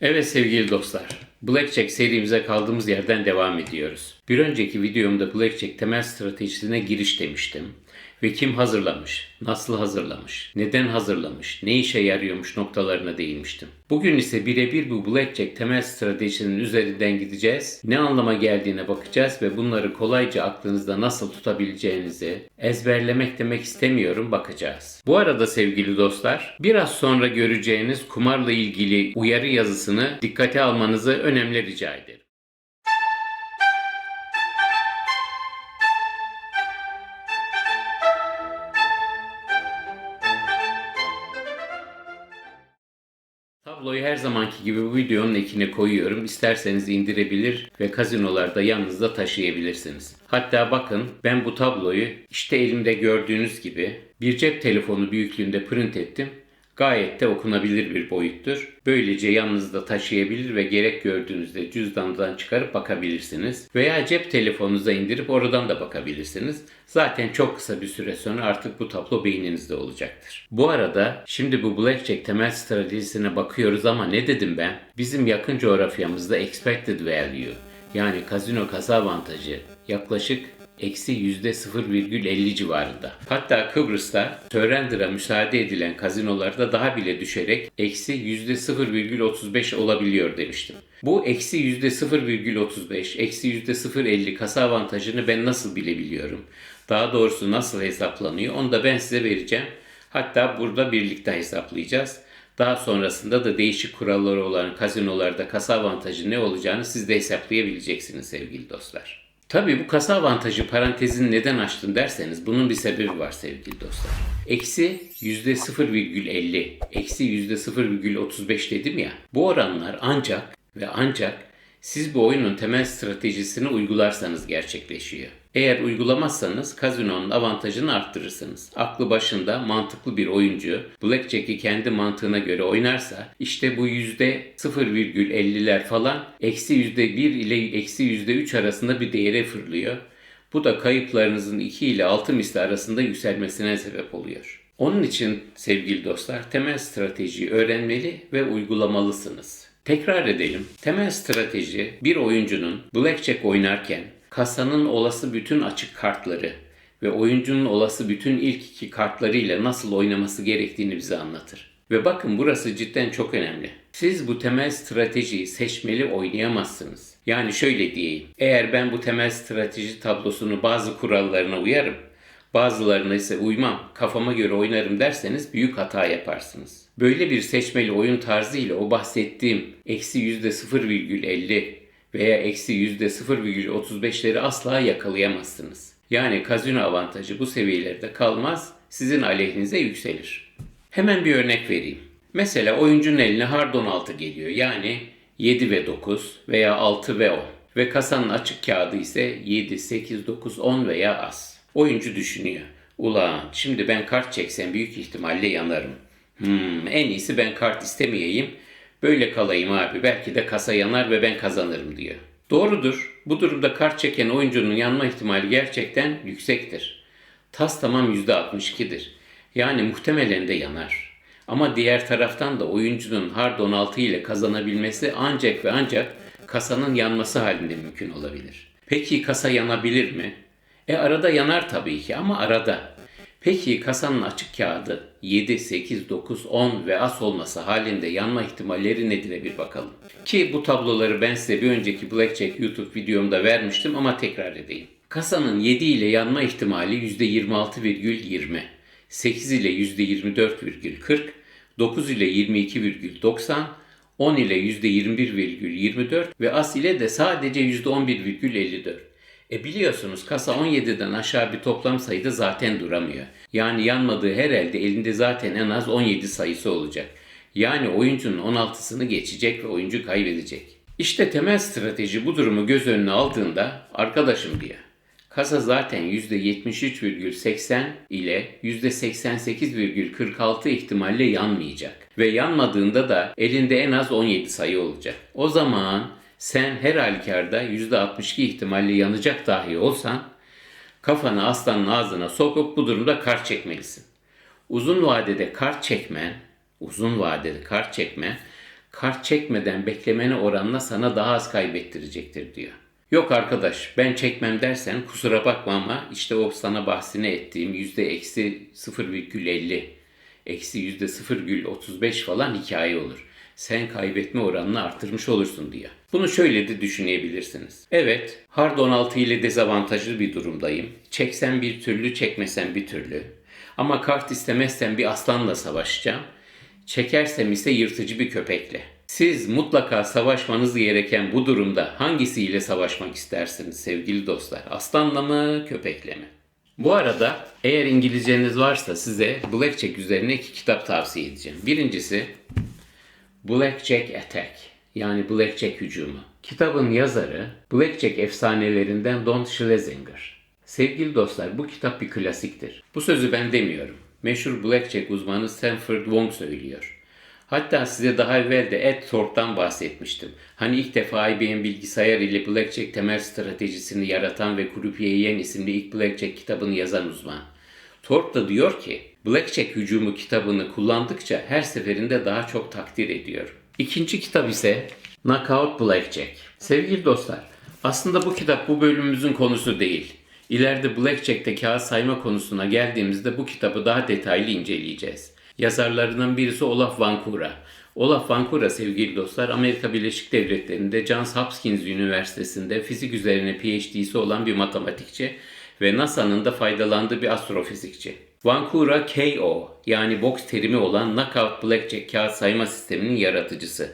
Evet sevgili dostlar, Blackjack serimize kaldığımız yerden devam ediyoruz. Bir önceki videomda Blackjack temel stratejisine giriş demiştim. Ve kim hazırlamış, nasıl hazırlamış, neden hazırlamış, ne işe yarıyormuş noktalarına değinmiştim. Bugün ise birebir bu Blackjack temel stratejisinin üzerinden gideceğiz. Ne anlama geldiğine bakacağız ve bunları kolayca aklınızda nasıl tutabileceğinizi ezberlemek demek istemiyorum, bakacağız. Bu arada sevgili dostlar, biraz sonra göreceğiniz kumarla ilgili uyarı yazısını dikkate almanızı önemli rica ederim. Tabloyu her zamanki gibi bu videonun ekine koyuyorum. İsterseniz indirebilir ve kazinolarda yanınızda taşıyabilirsiniz. Hatta bakın, ben bu tabloyu işte elimde gördüğünüz gibi bir cep telefonu büyüklüğünde print ettim. Gayet de okunabilir bir boyuttur. Böylece yanınızda taşıyabilir ve gerek gördüğünüzde cüzdandan çıkarıp bakabilirsiniz. Veya cep telefonunuza indirip oradan da bakabilirsiniz. Zaten çok kısa bir süre sonra artık bu tablo beyninizde olacaktır. Bu arada şimdi bu Blackjack temel stratejisine bakıyoruz ama ne dedim ben? Bizim yakın coğrafyamızda expected value, yani kazino kasa avantajı yaklaşık eksi %0,50 civarında. Hatta Kıbrıs'ta surrender'a müsaade edilen kazinolarda daha bile düşerek eksi %0,35 olabiliyor demiştim. Bu eksi %0,35, eksi %0,50 kasa avantajını ben nasıl bilebiliyorum? Daha doğrusu nasıl hesaplanıyor? Onu da ben size vereceğim. Hatta burada birlikte hesaplayacağız. Daha sonrasında da değişik kuralları olan kazinolarda kasa avantajı ne olacağını siz de hesaplayabileceksiniz sevgili dostlar. Tabii bu kasa avantajı parantezini neden açtım derseniz bunun bir sebebi var sevgili dostlar. Eksi %0,50, eksi %0,35 dedim ya. Bu oranlar ancak ve ancak siz bu oyunun temel stratejisini uygularsanız gerçekleşiyor. Eğer uygulamazsanız kazinonun avantajını arttırırsınız. Aklı başında mantıklı bir oyuncu Blackjack'i kendi mantığına göre oynarsa işte bu %0,50'ler falan eksi %1 ile eksi %3 arasında bir değere fırlıyor. Bu da kayıplarınızın 2 ile 6 misli arasında yükselmesine sebep oluyor. Onun için sevgili dostlar temel stratejiyi öğrenmeli ve uygulamalısınız. Tekrar edelim. Temel strateji bir oyuncunun Blackjack oynarken kasanın olası bütün açık kartları ve oyuncunun olası bütün ilk iki kartlarıyla nasıl oynaması gerektiğini bize anlatır. Ve bakın burası cidden çok önemli. Siz bu temel stratejiyi seçmeli oynayamazsınız. Yani şöyle diyeyim. Eğer ben bu temel strateji tablosunu bazı kurallarına uyarım, bazılarına ise uymam, kafama göre oynarım derseniz büyük hata yaparsınız. Böyle bir seçmeli oyun tarzı ile o bahsettiğim eksi %0,50 veya eksi %0,35'leri asla yakalayamazsınız. Yani kazino avantajı bu seviyelerde kalmaz, sizin aleyhinize yükselir. Hemen bir örnek vereyim. Mesela oyuncunun eline hard 16 geliyor, yani 7 ve 9 veya 6 ve 10 ve kasanın açık kağıdı ise 7, 8, 9, 10 veya as. Oyuncu düşünüyor. Ulan şimdi ben kart çeksem büyük ihtimalle yanarım. En iyisi ben kart istemeyeyim. Böyle kalayım abi. Belki de kasa yanar ve ben kazanırım diyor. Doğrudur. Bu durumda kart çeken oyuncunun yanma ihtimali gerçekten yüksektir. Tas tamam %62'dir. Yani muhtemelen de yanar. Ama diğer taraftan da oyuncunun hard 16 ile kazanabilmesi ancak ve ancak kasanın yanması halinde mümkün olabilir. Peki kasa yanabilir mi? Arada yanar tabii ki ama arada. Peki kasanın açık kağıdı 7, 8, 9, 10 ve as olması halinde yanma ihtimalleri nedir bir bakalım. Ki bu tabloları ben size bir önceki Blackjack YouTube videomda vermiştim ama tekrar edeyim. Kasanın 7 ile yanma ihtimali %26,20, 8 ile %24,40, 9 ile 22,90, 10 ile %21,24 ve as ile de sadece %11,54. Biliyorsunuz kasa 17'den aşağı bir toplam sayıda zaten duramıyor. Yani yanmadığı her elde elinde zaten en az 17 sayısı olacak. Yani oyuncunun 16'sını geçecek ve oyuncu kaybedecek. İşte temel strateji bu durumu göz önüne aldığında arkadaşım diyor. Kasa zaten %73,80 ile %88,46 ihtimalle yanmayacak. Ve yanmadığında da elinde en az 17 sayı olacak. O zaman sen her halükarda %62 ihtimalle yanacak dahi olsan kafanı aslanın ağzına sokup bu durumda kart çekmelisin. Uzun vadede kart çekmen Kart çekmeden beklemene oranla sana daha az kaybettirecektir diyor. Yok arkadaş ben çekmem dersen kusura bakma ama işte o sana bahsini ettiğim %-0,50 eksi %0,35 falan hikaye olur. Sen kaybetme oranını artırmış olursun diyor. Bunu şöyle de düşünebilirsiniz. Evet, Hard 16 ile dezavantajlı bir durumdayım. Çeksen bir türlü, çekmesen bir türlü. Ama kart istemezsen bir aslanla savaşacağım. Çekersem ise yırtıcı bir köpekle. Siz mutlaka savaşmanız gereken bu durumda hangisiyle savaşmak istersiniz sevgili dostlar? Aslanla mı, köpekle mi? Bu arada eğer İngilizceniz varsa size Blackjack üzerine 2 kitap tavsiye edeceğim. Birincisi Blackjack Attack yani Blackjack hücumu. Kitabın yazarı Blackjack efsanelerinden Don Schlesinger. Sevgili dostlar bu kitap bir klasiktir. Bu sözü ben demiyorum. Meşhur Blackjack uzmanı Stanford Wong söylüyor. Hatta size daha evvel de Ed Thorpe'dan bahsetmiştim. Hani ilk defa IBM bilgisayar ile Blackjack temel stratejisini yaratan ve Croupier Yen isimli ilk Blackjack kitabını yazan uzman. Thorpe da diyor ki, Blackjack hücumu kitabını kullandıkça her seferinde daha çok takdir ediyor. İkinci kitap ise Knockout Blackjack. Sevgili dostlar, aslında bu kitap bu bölümümüzün konusu değil. İleride Blackjack'te kağıt sayma konusuna geldiğimizde bu kitabı daha detaylı inceleyeceğiz. Yazarlarından birisi Olaf Vancouver. Olaf Vancouver sevgili dostlar Amerika Birleşik Devletleri'nde Johns Hopkins Üniversitesi'nde fizik üzerine PhD'si olan bir matematikçi ve NASA'nın da faydalandığı bir astrofizikçi. Vancouver KO yani boks terimi olan Knockout Blackjack kağıt sayma sisteminin yaratıcısı.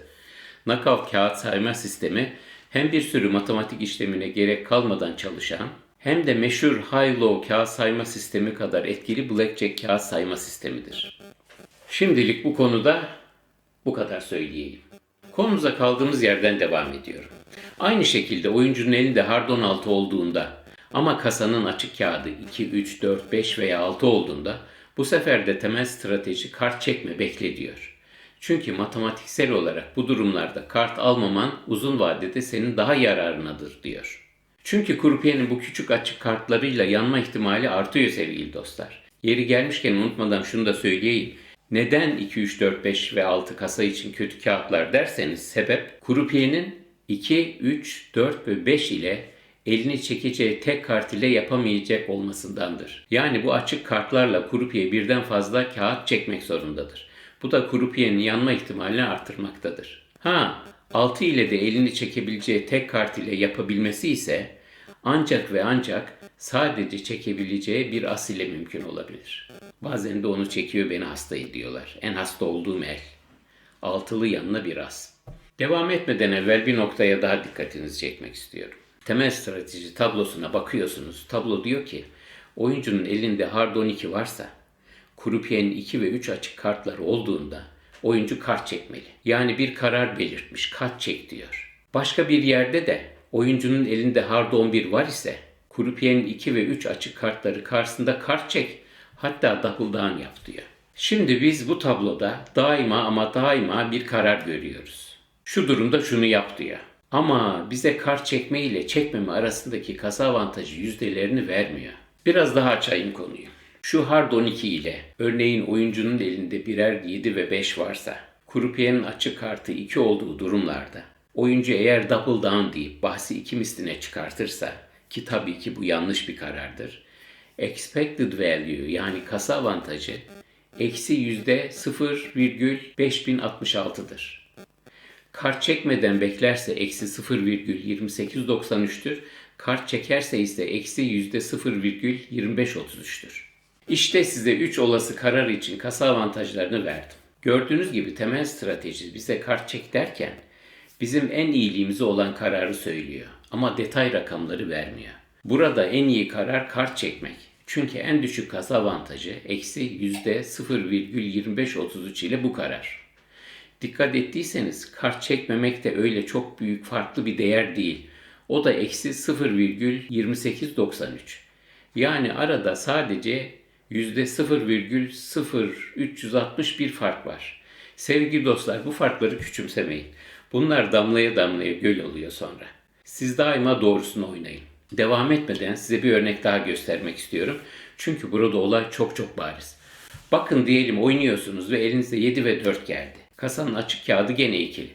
Knockout kağıt sayma sistemi hem bir sürü matematik işlemine gerek kalmadan çalışan hem de meşhur High-Low kağıt sayma sistemi kadar etkili Blackjack kağıt sayma sistemidir. Şimdilik bu konuda bu kadar söyleyeyim. Konumuza kaldığımız yerden devam ediyorum. Aynı şekilde oyuncunun elinde Hard 16 olduğunda ama kasanın açık kağıdı 2, 3, 4, 5 veya 6 olduğunda bu sefer de temel strateji kart çekme bekle diyor. Çünkü matematiksel olarak bu durumlarda kart almaman uzun vadede senin daha yararınadır diyor. Çünkü Croupier'in bu küçük açık kartlarıyla yanma ihtimali artıyor sevgili dostlar. Yeri gelmişken unutmadan şunu da söyleyeyim. Neden 2, 3, 4, 5 ve 6 kasa için kötü kağıtlar derseniz sebep Croupier'in 2, 3, 4 ve 5 ile elini çekeceği tek kart ile yapamayacak olmasındandır. Yani bu açık kartlarla Croupier birden fazla kağıt çekmek zorundadır. Bu da Croupier'in yanma ihtimalini artırmaktadır. 6 ile de elini çekebileceği tek kart ile yapabilmesi ise ancak ve ancak sadece çekebileceği bir as ile mümkün olabilir. Bazen de onu çekiyor beni hasta ediyorlar. En hasta olduğum el. Altılı yanına bir as. Devam etmeden evvel bir noktaya daha dikkatinizi çekmek istiyorum. Temel strateji tablosuna bakıyorsunuz. Tablo diyor ki oyuncunun elinde Hard 12 varsa Croupier'in 2 ve 3 açık kartları olduğunda oyuncu kart çekmeli. Yani bir karar belirtmiş. Kart çek diyor. Başka bir yerde de oyuncunun elinde Hard 11 var ise Croupier'in 2 ve 3 açık kartları karşısında kart çek. Hatta double down yap diyor. Şimdi biz bu tabloda daima ama daima bir karar görüyoruz. Şu durumda şunu yap diyor. Ama bize kart çekme ile çekmeme arasındaki kasa avantajı yüzdelerini vermiyor. Biraz daha açayım konuyu. Şu Hard 12 ile örneğin oyuncunun elinde birer 7 ve 5 varsa Croupier'in açık kartı 2 olduğu durumlarda oyuncu eğer double down deyip bahsi 2 misline çıkartırsa ki tabii ki bu yanlış bir karardır. Expected value yani kasa avantajı eksi %0,5066'dır. Kart çekmeden beklerse eksi 0,2893'tür. Kart çekerse ise eksi %0,2533'tür. İşte size 3 olası karar için kasa avantajlarını verdim. Gördüğünüz gibi temel strateji bize kart çek derken bizim en iyiliğimize olan kararı söylüyor ama detay rakamları vermiyor. Burada en iyi karar kart çekmek. Çünkü en düşük kasa avantajı eksi %0,2533 ile bu karar. Dikkat ettiyseniz kart çekmemek de öyle çok büyük farklı bir değer değil. O da eksi 0,2893. Yani arada sadece %0,0361 fark var. Sevgili dostlar bu farkları küçümsemeyin. Bunlar damlaya damlaya göl oluyor sonra. Siz daima doğrusunu oynayın. Devam etmeden size bir örnek daha göstermek istiyorum. Çünkü burada olay çok çok bariz. Bakın diyelim oynuyorsunuz ve elinizde 7 ve 4 geldi. Kasanın açık kağıdı gene ikili.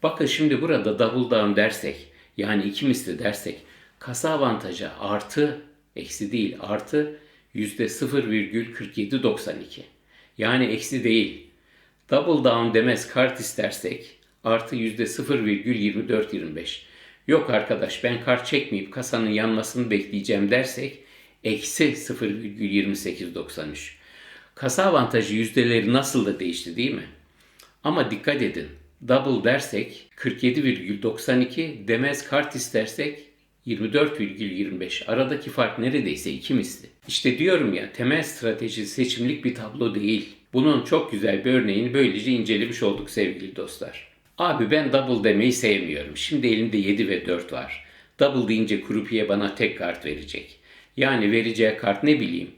Bakın şimdi burada double down dersek, yani iki misli dersek, kasa avantajı artı, eksi değil artı %0,4792. Yani eksi değil. Double down demez kart istersek artı %0,2425. Yok arkadaş ben kart çekmeyip kasanın yanmasını bekleyeceğim dersek eksi 0,2893. Kasa avantajı yüzdeleri nasıl da değişti değil mi? Ama dikkat edin. Double dersek 47,92, demez kart istersek 24,25. Aradaki fark neredeyse iki misli. İşte diyorum ya, temel strateji seçimlik bir tablo değil. Bunun çok güzel bir örneğini böylece incelemiş olduk sevgili dostlar. Abi ben double demeyi sevmiyorum. Şimdi elimde 7 ve 4 var. Double deyince krupiye bana tek kart verecek. Yani vereceği kart ne bileyim.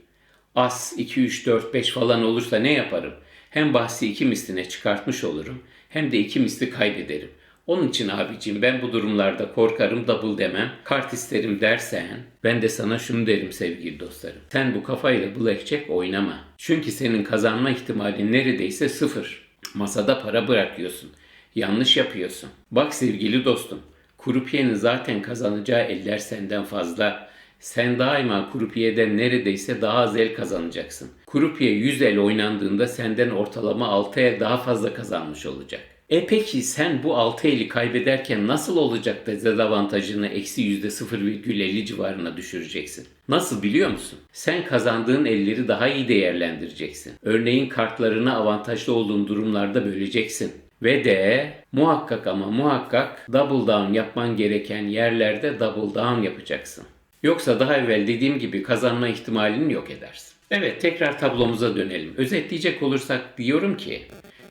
As 2, 3, 4, 5 falan olursa ne yaparım? Hem bahsi iki misline çıkartmış olurum hem de iki misli kaybederim. Onun için abicim ben bu durumlarda korkarım, double demem. Kart isterim dersen ben de sana şunu derim sevgili dostlarım. Sen bu kafayla blackjack oynama. Çünkü senin kazanma ihtimalin neredeyse sıfır. Masada para bırakıyorsun. Yanlış yapıyorsun. Bak sevgili dostum, krupiyenin zaten kazanacağı eller senden fazla. Sen daima krupiyeden neredeyse daha az el kazanacaksın. Krupiye 100 el oynandığında senden ortalama 6 el daha fazla kazanmış olacak. Peki sen bu 6 eli kaybederken nasıl olacak da dezavantajını eksi %0,50 civarına düşüreceksin? Nasıl biliyor musun? Sen kazandığın elleri daha iyi değerlendireceksin. Örneğin kartlarını avantajlı olduğun durumlarda böleceksin. Ve de muhakkak ama muhakkak double down yapman gereken yerlerde double down yapacaksın. Yoksa daha evvel dediğim gibi kazanma ihtimalini yok edersin. Evet, tekrar tablomuza dönelim. Özetleyecek olursak diyorum ki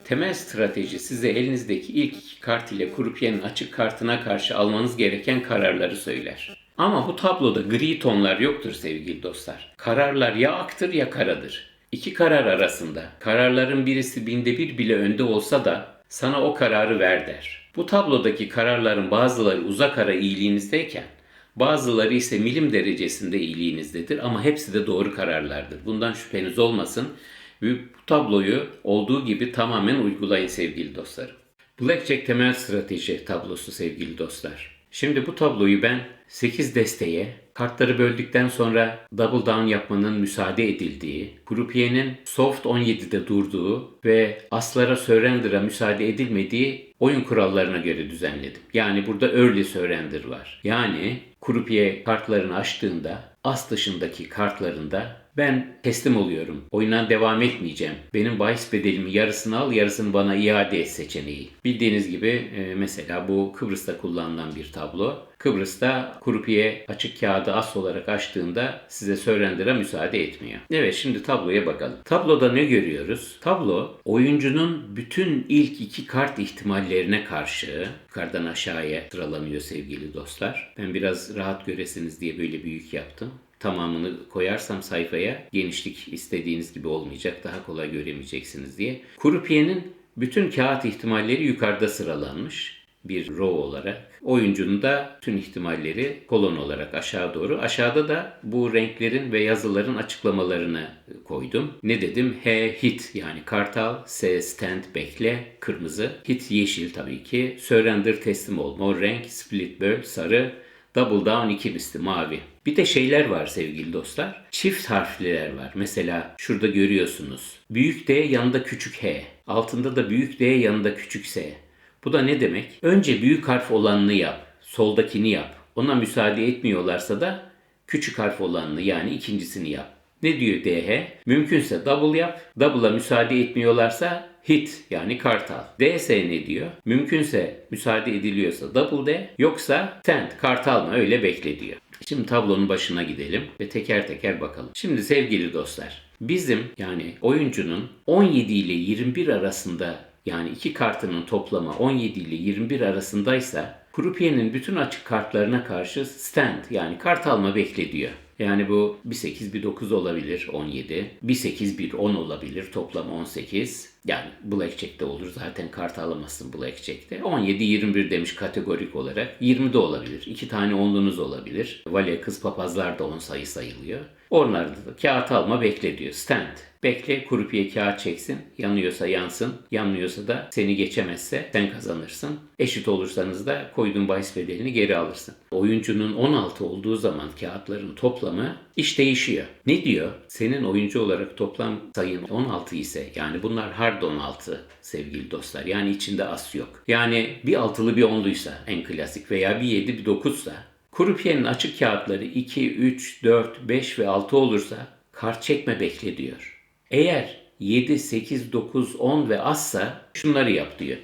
temel strateji size elinizdeki ilk iki kart ile krupiyenin açık kartına karşı almanız gereken kararları söyler. Ama bu tabloda gri tonlar yoktur sevgili dostlar. Kararlar ya aktır ya karadır. İki karar arasında kararların birisi 1/1000 bile önde olsa da sana o kararı ver der. Bu tablodaki kararların bazıları uzak ara iyiliğinizdeyken bazıları ise milim derecesinde iyiliğinizdedir ama hepsi de doğru kararlardır. Bundan şüpheniz olmasın. Bu tabloyu olduğu gibi tamamen uygulayın sevgili dostlarım. Blackjack temel strateji tablosu sevgili dostlar. Şimdi bu tabloyu ben 8 desteye, kartları böldükten sonra double down yapmanın müsaade edildiği, krupiyenin soft 17'de durduğu ve aslara surrender'a müsaade edilmediği oyun kurallarına göre düzenledim. Yani burada early surrender var. Yani krupiye kartlarını açtığında as dışındaki kartlarında ben teslim oluyorum. Oyuna devam etmeyeceğim. Benim bahis bedelimi yarısını al, yarısını bana iade et seçeneği. Bildiğiniz gibi mesela bu Kıbrıs'ta kullanılan bir tablo. Kıbrıs'ta krupiye açık kağıdı as olarak açtığında size surrender'a müsaade etmiyor. Evet, şimdi tabloya bakalım. Tabloda ne görüyoruz? Tablo oyuncunun bütün ilk iki kart ihtimallerine karşı yukarıdan aşağıya sıralanıyor sevgili dostlar. Ben biraz rahat göresiniz diye böyle büyük yaptım. Tamamını koyarsam sayfaya genişlik istediğiniz gibi olmayacak, daha kolay göremeyeceksiniz diye. Krupiyenin bütün kağıt ihtimalleri yukarıda sıralanmış bir row olarak. Oyuncunun da tüm ihtimalleri kolon olarak aşağı doğru. Aşağıda da bu renklerin ve yazıların açıklamalarını koydum. Ne dedim? H hit yani kartal, S stand bekle kırmızı, hit yeşil tabii ki, surrender teslim ol mor renk, split böl sarı, double down iki misli mavi. Bir de şeyler var sevgili dostlar. Çift harfliler var. Mesela şurada görüyorsunuz. Büyük D yanında küçük H. Altında da büyük D yanında küçük S. Bu da ne demek? Önce büyük harf olanını yap. Soldakini yap. Ona müsaade etmiyorlarsa da küçük harf olanını yani ikincisini yap. Ne diyor DH? Mümkünse double yap. Double'a müsaade etmiyorlarsa hit yani kartal. DS ne diyor? Mümkünse müsaade ediliyorsa double D, yoksa stand kartal mı öyle bekle diyor. Şimdi tablonun başına gidelim ve teker teker bakalım. Şimdi sevgili dostlar, bizim yani oyuncunun 17 ile 21 arasında, yani iki kartının toplamı 17 ile 21 arasındaysa krupiyenin bütün açık kartlarına karşı stand yani kart alma bekle diyor. Yani bu 1-8 1-9 olabilir 17. 1-8 1-10 olabilir toplam 18. Yani blackjack'te olur. Zaten kart alamazsın blackjack'te. 17-21 demiş kategorik olarak. 20 de olabilir. 2 tane onlunuz olabilir. Vale, kız papazlar da 10 sayı sayılıyor. Onlarda da kağıt alma, bekle diyor. Stand. Bekle, kurupiye kağıt çeksin. Yanıyorsa yansın. Yanmıyorsa da seni geçemezse sen kazanırsın. Eşit olursanız da koyduğun bahis bedelini geri alırsın. Oyuncunun 16 olduğu zaman kağıtların toplamı iş değişiyor. Ne diyor? Senin oyuncu olarak toplam sayın 16 ise, yani bunlar hard 16 sevgili dostlar. Yani içinde as yok. Yani bir altılı bir onluysa en klasik, veya bir 7 bir 9'sa, kurupiyenin açık kağıtları 2, 3, 4, 5 ve 6 olursa kart çekme, bekle diyor. Eğer 7, 8, 9, 10 ve azsa şunları yap diyor.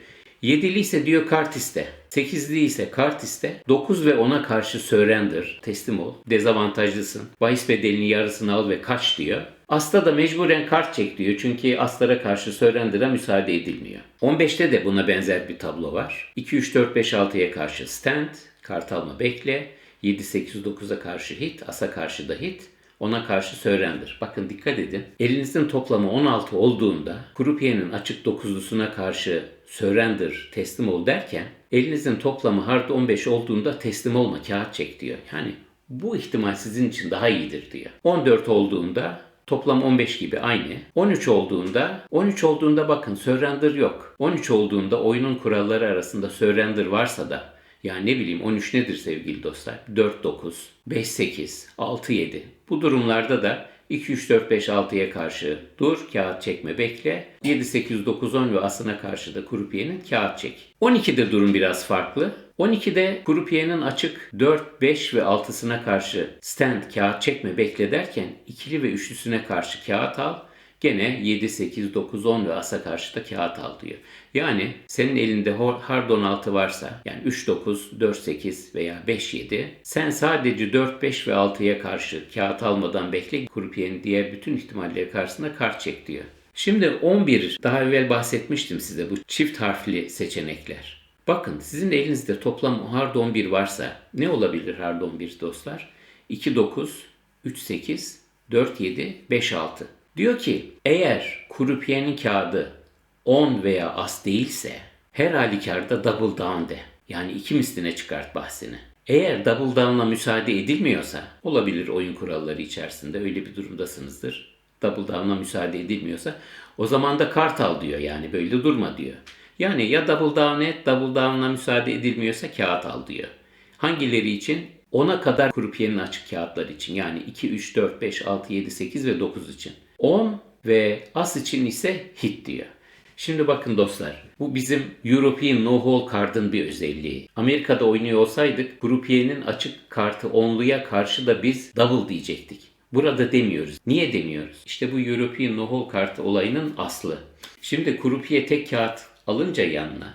7'li ise diyor kart iste. 8'li ise kart iste. 9 ve 10'a karşı surrender, teslim ol. Dezavantajlısın. Bahis bedelinin yarısını al ve kaç diyor. As'ta da mecburen kart çek diyor. Çünkü aslara karşı surrender'a müsaade edilmiyor. 15'te de buna benzer bir tablo var. 2, 3, 4, 5, 6'ya karşı stand. Kart alma, bekle. 7, 8, 9'a karşı hit. As'a karşı da hit. Ona karşı surrender. Bakın dikkat edin. Elinizin toplamı 16 olduğunda kurupiyenin açık 9'lusuna karşı surrender, teslim ol derken, elinizin toplamı hard 15 olduğunda teslim olma, kağıt çek diyor. Yani bu ihtimal sizin için daha iyidir diyor. 14 olduğunda toplam 15 gibi aynı. 13 olduğunda bakın surrender yok. 13 olduğunda oyunun kuralları arasında surrender varsa da, yani ne bileyim 13 nedir sevgili dostlar? 4, 9, 5, 8, 6, 7. Bu durumlarda da 2, 3, 4, 5, 6'ya karşı dur, kağıt çekme, bekle. 7, 8, 9, 10 ve asına karşı da kurupiyenin kağıt çek. 12'de durum biraz farklı. 12'de kurupiyenin açık 4, 5 ve 6'sına karşı stand, kağıt çekme, bekle derken ikili ve üçlüsüne karşı kağıt al. Gene 7, 8, 9, 10 ve asa karşı da kağıt al diyor. Yani senin elinde hard 16 varsa, yani 3, 9, 4, 8 veya 5, 7, sen sadece 4, 5 ve 6'ya karşı kağıt almadan bekle. Kurupiyenin diğer bütün ihtimalleri karşısında kart çek diyor. Şimdi 11, daha evvel bahsetmiştim size, bu çift harfli seçenekler. Bakın sizin elinizde toplam hard 11 varsa ne olabilir hard 11 dostlar? 2, 9, 3, 8, 4, 7, 5, 6. Diyor ki eğer kurupiyenin kağıdı 10 veya as değilse her halükarda double down de. Yani 2 misline çıkart bahsini. Eğer double down'la müsaade edilmiyorsa, olabilir oyun kuralları içerisinde öyle bir durumdasınızdır. Double down'la müsaade edilmiyorsa o zaman da kart al diyor, yani böyle durma diyor. Yani ya double down et, double down'la müsaade edilmiyorsa kağıt al diyor. Hangileri için? 10'a kadar kurupiyenin açık kağıtları için, yani 2, 3, 4, 5, 6, 7, 8 ve 9 için. 10 ve as için ise hit diyor. Şimdi bakın dostlar, bu bizim European No Hole Card'ın bir özelliği. Amerika'da oynuyor olsaydık kurupiyenin açık kartı 10'luya karşı da biz double diyecektik. Burada demiyoruz. Niye demiyoruz? İşte bu European No Hole Card olayının aslı. Şimdi kurupiye tek kağıt alınca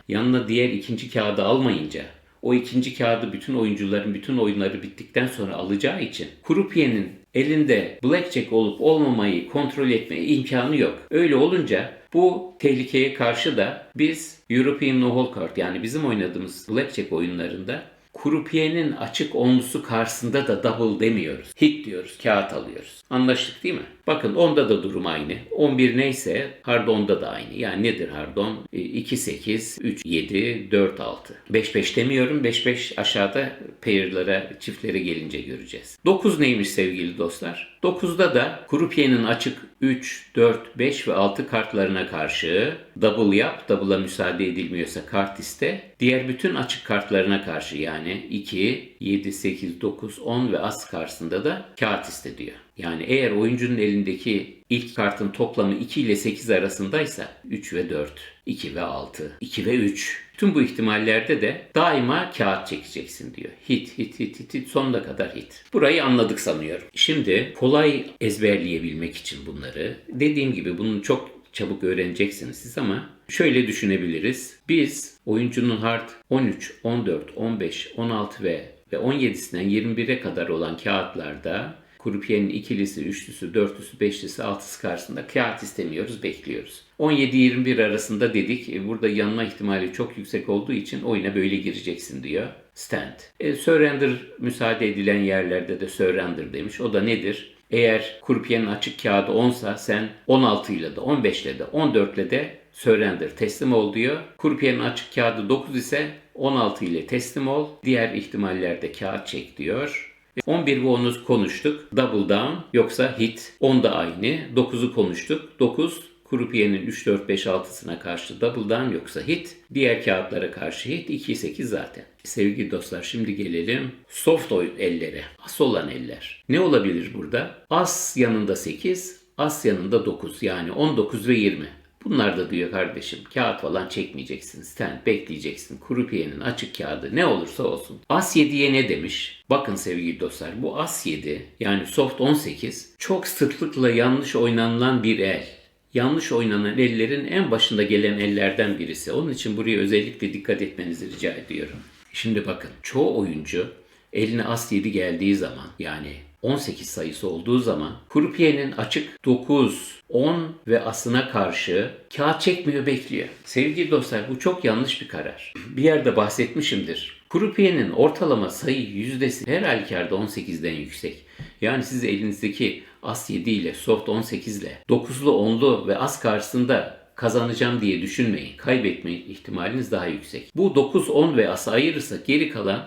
yanına diğer ikinci kağıdı almayınca, o ikinci kağıdı bütün oyuncuların bütün oyunları bittikten sonra alacağı için kurupiyenin elinde blackjack olup olmamayı kontrol etme imkanı yok. Öyle olunca bu tehlikeye karşı da biz European No Hole Card, yani bizim oynadığımız blackjack oyunlarında kurupiyenin açık onlusu karşısında da double demiyoruz. Hit diyoruz, kağıt alıyoruz. Anlaştık değil mi? Bakın onda da durum aynı. 11 neyse hard 10'da da aynı. Yani nedir hard 10? 2, 8, 3, 7, 4, 6. 5, 5 demiyorum. 5, 5 aşağıda pair'lara, çiftlere gelince göreceğiz. 9 neymiş sevgili dostlar? 9'da da kurupiyenin açık 3, 4, 5 ve 6 kartlarına karşı double yap. Double'a müsaade edilmiyorsa kart iste. Diğer bütün açık kartlarına karşı, yani 2, 7, 8, 9, 10 ve as karşısında da kağıt iste diyor. Yani eğer oyuncunun elindeki ilk kartın toplamı 2 ile 8 arasındaysa 3 ve 4, 2 ve 6, 2 ve 3. Tüm bu ihtimallerde de daima kağıt çekeceksin diyor. Hit, hit, hit, hit, hit, sonuna kadar hit. Burayı anladık sanıyorum. Şimdi kolay ezberleyebilmek için bunları, dediğim gibi bunu çok çabuk öğreneceksiniz siz, ama şöyle düşünebiliriz. Biz oyuncunun hard 13, 14, 15, 16 ve 17'sinden 21'e kadar olan kağıtlarda kurupiyenin ikilisi, üçlüsü, dörtlüsü, beşlisi, altısı karşısında kağıt istemiyoruz, bekliyoruz. 17-21 arasında dedik, burada yanma ihtimali çok yüksek olduğu için oyuna böyle gireceksin diyor. Stand. Surrender müsaade edilen yerlerde de surrender demiş. O da nedir? Eğer kurupiyenin açık kağıdı 10'sa sen 16 ile de, 15 ile de, 14 ile de surrender, teslim ol diyor. Kurpiyenin açık kağıdı 9 ise 16 ile teslim ol. Diğer ihtimallerde kağıt çek diyor. 11 ve 10'u konuştuk. Double down yoksa hit. 10 da aynı. 9'u konuştuk. 9 Kurpiyenin 3, 4, 5, 6'sına karşı double down yoksa hit. Diğer kağıtlara karşı hit. 2, 8 zaten. Sevgili dostlar, şimdi gelelim soft ellere. As olan eller. Ne olabilir burada? As yanında 8, as yanında 9. Yani 19 ve 20. Bunlar da diyor kardeşim, kağıt falan çekmeyeceksin. Stand bekleyeceksin. Kurpiyenin açık kağıdı ne olursa olsun. As 7'ye ne demiş? Bakın sevgili dostlar, bu as 7 yani soft 18 çok sıklıkla yanlış oynanılan bir el. Yanlış oynanan ellerin en başında gelen ellerden birisi. Onun için buraya özellikle dikkat etmenizi rica ediyorum. Şimdi bakın, çoğu oyuncu eline as 7 geldiği zaman, yani 18 sayısı olduğu zaman kurpiyenin açık 9, 10 ve asına karşı kağıt çekmiyor, bekliyor. Sevgili dostlar, bu çok yanlış bir karar. Bir yerde bahsetmişimdir. Kurpiyenin ortalama sayı yüzdesi her halükarda 18'den yüksek. Yani siz elinizdeki as 7 ile soft 18 ile 9'lu 10'lu ve as karşısında kazanacağım diye düşünmeyin. Kaybetme ihtimaliniz daha yüksek. Bu 9, 10 ve as'ı ayırırsak geri kalan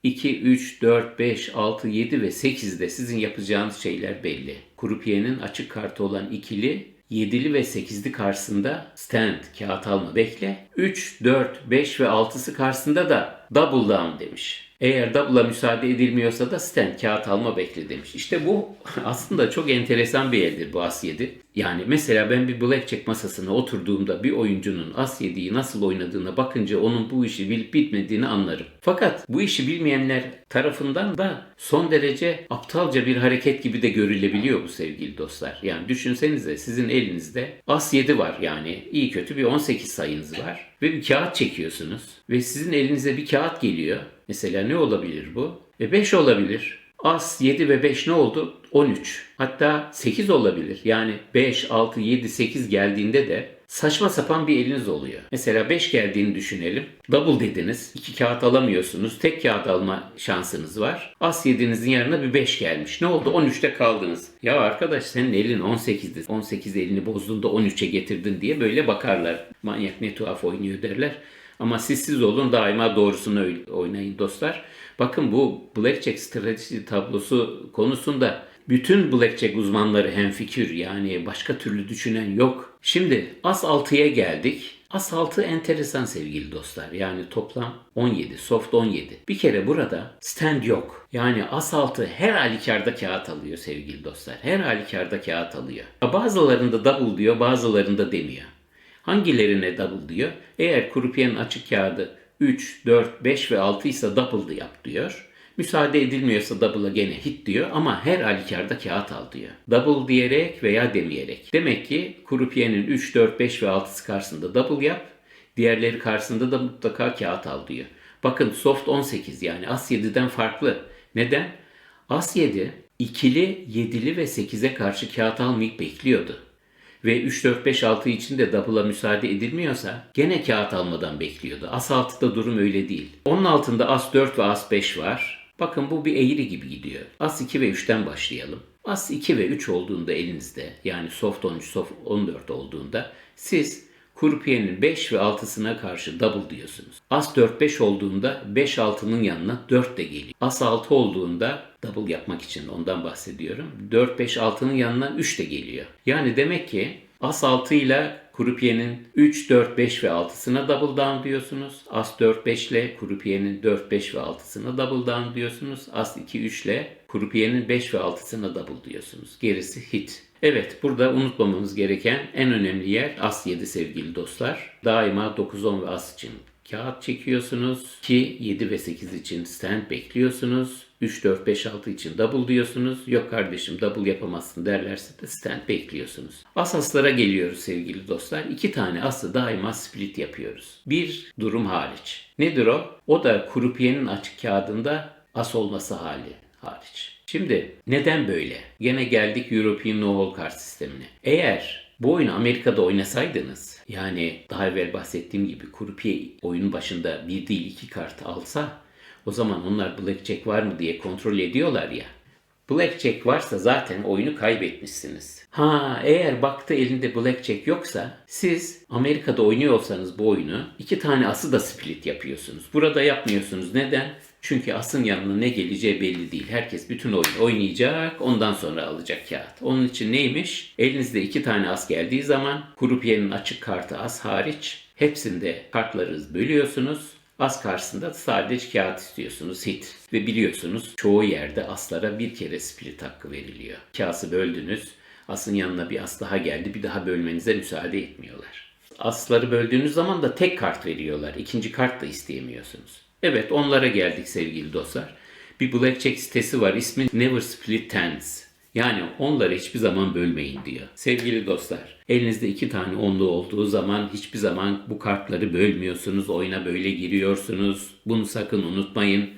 2, 3, 4, 5, 6, 7 ve 8'de sizin yapacağınız şeyler belli. Kurpiyenin açık kartı olan ikili, 7'li ve 8'li karşısında stand, kağıt alma, bekle. 3, 4, 5 ve 6'sı karşısında da double down demiş. Eğer double'a müsaade edilmiyorsa da stand, kağıt alma, bekle demiş. İşte bu aslında çok enteresan bir eldir bu as 7. Yani mesela ben bir blackjack masasına oturduğumda bir oyuncunun as 7'yi nasıl oynadığına bakınca onun bu işi bilip bitmediğini anlarım. Fakat bu işi bilmeyenler tarafından da son derece aptalca bir hareket gibi de görülebiliyor bu sevgili dostlar. Yani düşünsenize, sizin elinizde as 7 var, yani iyi kötü bir 18 sayınız var ve bir kağıt çekiyorsunuz ve sizin elinize bir kağıt geliyor. Mesela ne olabilir bu? 5 olabilir. As 7 ve 5 ne oldu? 13. Hatta 8 olabilir. Yani 5, 6, 7, 8 geldiğinde de saçma sapan bir eliniz oluyor. Mesela 5 geldiğini düşünelim. Double dediniz. 2 kağıt alamıyorsunuz. Tek kağıt alma şansınız var. As 7'ninizin yanına bir 5 gelmiş. Ne oldu? 13'te kaldınız. Ya arkadaş, senin elin 18'di. 18 elini bozduğunda 13'e getirdin diye böyle bakarlar. Manyak ne tuhaf oynuyor derler. Ama siz olun, daima doğrusunu oynayın dostlar. Bakın, bu blackjack strateji tablosu konusunda bütün blackjack uzmanları hemfikir, yani başka türlü düşünen yok. Şimdi as 6'ya geldik. As 6 enteresan sevgili dostlar. Yani toplam 17, soft 17. Bir kere burada stand yok. Yani as 6 her halükarda kağıt alıyor sevgili dostlar. Her halükarda kağıt alıyor. Bazılarında double diyor, bazılarında demiyor. Hangilerine double diyor? Eğer kurpiyenin açık kağıdı 3, 4, 5 ve 6 ise double yap diyor. Müsaade edilmiyorsa double'a gene hit diyor ama her halükarda kağıt al diyor. Double diyerek veya demeyerek. Demek ki kurpiyenin 3, 4, 5 ve 6'sı karşısında double yap. Diğerleri karşısında da mutlaka kağıt al diyor. Bakın soft 18, yani as 7'den farklı. Neden? As 7 ikili, 7'li ve 8'e karşı kağıt almayıp bekliyordu. Ve 3, 4, 5, 6 için de double'a müsaade edilmiyorsa gene kağıt almadan bekliyordu. As 6'da durum öyle değil. Onun altında as 4 ve as 5 var. Bakın, bu bir eğri gibi gidiyor. As 2 ve 3'ten başlayalım. As 2 ve 3 olduğunda elinizde, yani soft 13, soft 14 olduğunda siz kurpiyenin 5 ve 6'sına karşı double diyorsunuz. As 4, 5 olduğunda 5, 6'nın yanına 4 de geliyor. As 6 olduğunda double yapmak için ondan bahsediyorum. 4, 5, 6'nın yanına 3 de geliyor. Yani demek ki as 6 ile kurpiyenin 3, 4, 5 ve 6'sına double down diyorsunuz. As 4, 5 ile kurpiyenin 4, 5 ve 6'sına double down diyorsunuz. As 2, 3 ile kurpiyenin 5 ve 6'sına double diyorsunuz. Gerisi hit. Evet, burada unutmamamız gereken en önemli yer as 7 sevgili dostlar. Daima 9, 10 ve as için kağıt çekiyorsunuz. 2, 7 ve 8 için stand bekliyorsunuz. 3, 4, 5, 6 için double diyorsunuz. Yok kardeşim, double yapamazsın derlerse de stand bekliyorsunuz. Aslara geliyoruz sevgili dostlar. 2 tane ası daima split yapıyoruz. Bir durum hariç. Nedir o? O da kurpiyenin açık kağıdında as olması hariç. Şimdi neden böyle? Gene geldik European No-Hole kart sistemine. Eğer bu oyunu Amerika'da oynasaydınız, yani daha evvel bahsettiğim gibi kurpiye oyunun başında bir değil 2 kart alsa, o zaman onlar blackjack var mı diye kontrol ediyorlar ya. Blackjack varsa zaten oyunu kaybetmişsiniz. Ha, eğer baktı elinde blackjack yoksa siz Amerika'da oynuyor olsanız bu oyunu 2 tane ası da split yapıyorsunuz. Burada yapmıyorsunuz. Neden? Çünkü asın yanına ne geleceği belli değil. Herkes bütün oyunu oynayacak, ondan sonra alacak kağıt. Onun için neymiş? Elinizde 2 tane as geldiği zaman krupiyenin açık kartı as hariç hepsinde kartları bölüyorsunuz. As karşısında sadece kağıt istiyorsunuz, hit. Ve biliyorsunuz çoğu yerde aslara bir kere split hakkı veriliyor. Kağısı böldünüz, asın yanına bir as daha geldi, bir daha bölmenize müsaade etmiyorlar. Asları böldüğünüz zaman da tek kart veriyorlar, ikinci kart da isteyemiyorsunuz. Evet, onlara geldik sevgili dostlar. Bir blackjack sitesi var, ismi Never Split Tens. Yani onları hiçbir zaman bölmeyin diyor. Sevgili dostlar, elinizde 2 tane onlu olduğu zaman hiçbir zaman bu kartları bölmüyorsunuz. Oyuna böyle giriyorsunuz. Bunu sakın unutmayın.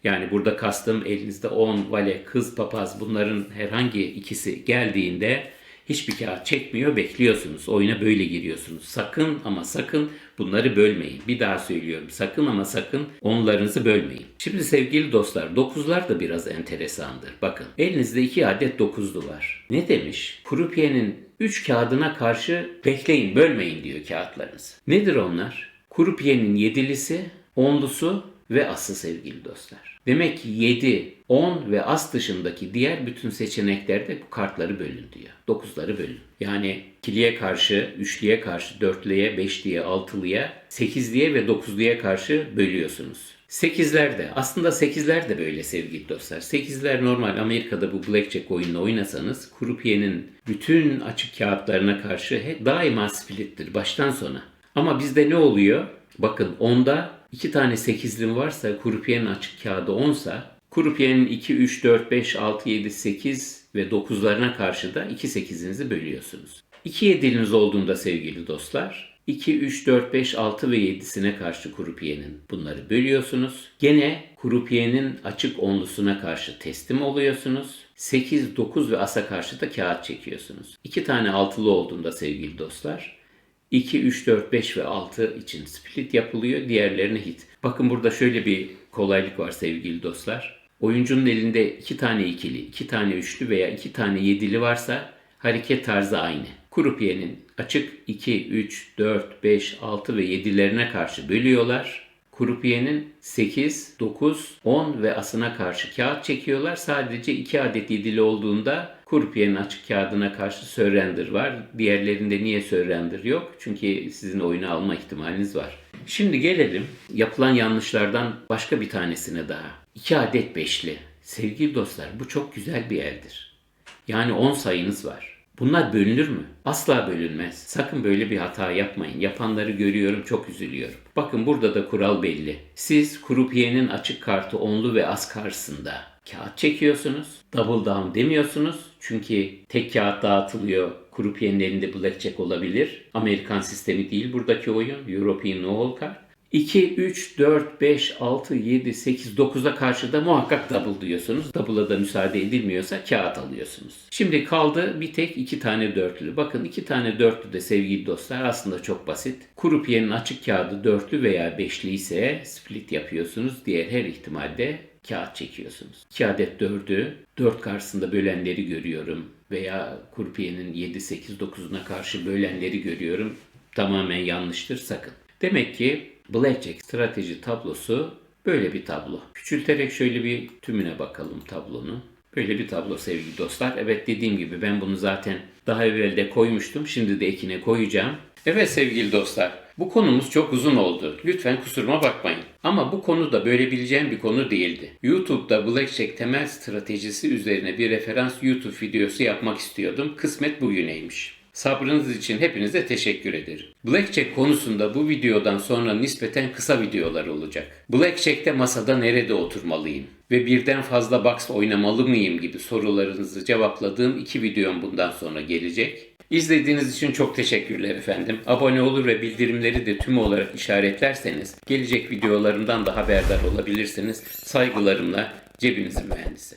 Yani burada kastım elinizde 10, vale, kız, papaz bunların herhangi ikisi geldiğinde hiçbir kağıt çekmiyor, bekliyorsunuz. Oyuna böyle giriyorsunuz. Sakın ama sakın bunları bölmeyin. Bir daha söylüyorum. Sakın ama sakın onlarınızı bölmeyin. Şimdi sevgili dostlar, 9'lar da biraz enteresandır. Bakın, elinizde 2 adet 9'lu var. Ne demiş? Krupiyenin 3 kağıdına karşı bekleyin, bölmeyin diyor kağıtlarınızı. Nedir onlar? Krupiyenin 7'lisi, 10'lusu ve ası sevgili dostlar. Demek ki 7, 10 ve as dışındaki diğer bütün seçeneklerde bu kartları bölün diyor. 9'ları bölün. Yani ikiliye karşı, üçlüye karşı, dörtlüye, beşliye, altılıya, 8'liye ve 9'luya karşı bölüyorsunuz. 8'ler de, aslında 8'ler de böyle sevgili dostlar. 8'ler normal Amerika'da bu blackjack oyununu oynasanız krupiyenin bütün açık kağıtlarına karşı daima splittir baştan sona. Ama bizde ne oluyor? Bakın 10'da 2 tane 8'lim varsa krupiyenin açık kağıdı 10'sa krupiyenin 2, 3, 4, 5, 6, 7, 8 ve 9'larına karşı da 2 8'inizi bölüyorsunuz. 2 7'liniz olduğunda sevgili dostlar 2, 3, 4, 5, 6 ve 7'sine karşı krupiyenin bunları bölüyorsunuz. Gene krupiyenin açık onlusuna karşı teslim oluyorsunuz. 8, 9 ve asa karşı da kağıt çekiyorsunuz. 2 tane altılı olduğunda sevgili dostlar 2, 3, 4, 5 ve 6 için split yapılıyor. Diğerlerine hit. Bakın burada şöyle bir kolaylık var sevgili dostlar. Oyuncunun elinde 2 tane ikili, 2 tane üçlü veya 2 tane yedili varsa hareket tarzı aynı. Krupiyenin açık 2, 3, 4, 5, 6 ve 7'lerine karşı bölüyorlar. Krupiyenin 8, 9, 10 ve asına karşı kağıt çekiyorlar. Sadece 2 adet yedili olduğunda krupiyenin açık kağıdına karşı surrender var. Diğerlerinde niye surrender yok? Çünkü sizin oyunu alma ihtimaliniz var. Şimdi gelelim yapılan yanlışlardan başka bir tanesine daha. 2 adet beşli. Sevgili dostlar, bu çok güzel bir eldir. Yani 10 sayınız var. Bunlar bölünür mü? Asla bölünmez. Sakın böyle bir hata yapmayın. Yapanları görüyorum, çok üzülüyorum. Bakın burada da kural belli. Siz krupiyenin açık kartı onlu ve as karşısında kağıt çekiyorsunuz. Double down demiyorsunuz. Çünkü tek kağıt dağıtılıyor. Krupiyenin elinde blackjack olabilir. Amerikan sistemi değil buradaki oyun. European no-hold card. 2, 3, 4, 5, 6, 7, 8, 9'a karşı da muhakkak double diyorsunuz. Double'a da müsaade edilmiyorsa kağıt alıyorsunuz. Şimdi kaldı bir tek 2 tane dörtlü. Bakın 2 tane dörtlü de sevgili dostlar aslında çok basit. Krupiyenin açık kağıdı dörtlü veya beşli ise split yapıyorsunuz. Diğer her ihtimalde kağıt çekiyorsunuz. 2 adet 4'ü 4 karşısında bölenleri görüyorum. Veya krupiyenin 7, 8, 9'una karşı bölenleri görüyorum. Tamamen yanlıştır, sakın. Demek ki Blackjack strateji tablosu böyle bir tablo. Küçülterek şöyle bir tümüne bakalım tablonun. Böyle bir tablo sevgili dostlar. Evet, dediğim gibi ben bunu zaten daha evvel de koymuştum. Şimdi de ekine koyacağım. Evet sevgili dostlar, bu konumuz çok uzun oldu. Lütfen kusuruma bakmayın. Ama bu konu da böyle bileceğim bir konu değildi. YouTube'da Blackjack temel stratejisi üzerine bir referans YouTube videosu yapmak istiyordum. Kısmet bugüneymiş. Sabrınız için hepinize teşekkür ederim. Blackjack konusunda bu videodan sonra nispeten kısa videolar olacak. Blackjack'te masada nerede oturmalıyım ve birden fazla box oynamalı mıyım gibi sorularınızı cevapladığım 2 videom bundan sonra gelecek. İzlediğiniz için çok teşekkürler efendim. Abone olur ve bildirimleri de tüm olarak işaretlerseniz gelecek videolarımdan da haberdar olabilirsiniz. Saygılarımla, cebinizin mühendisi.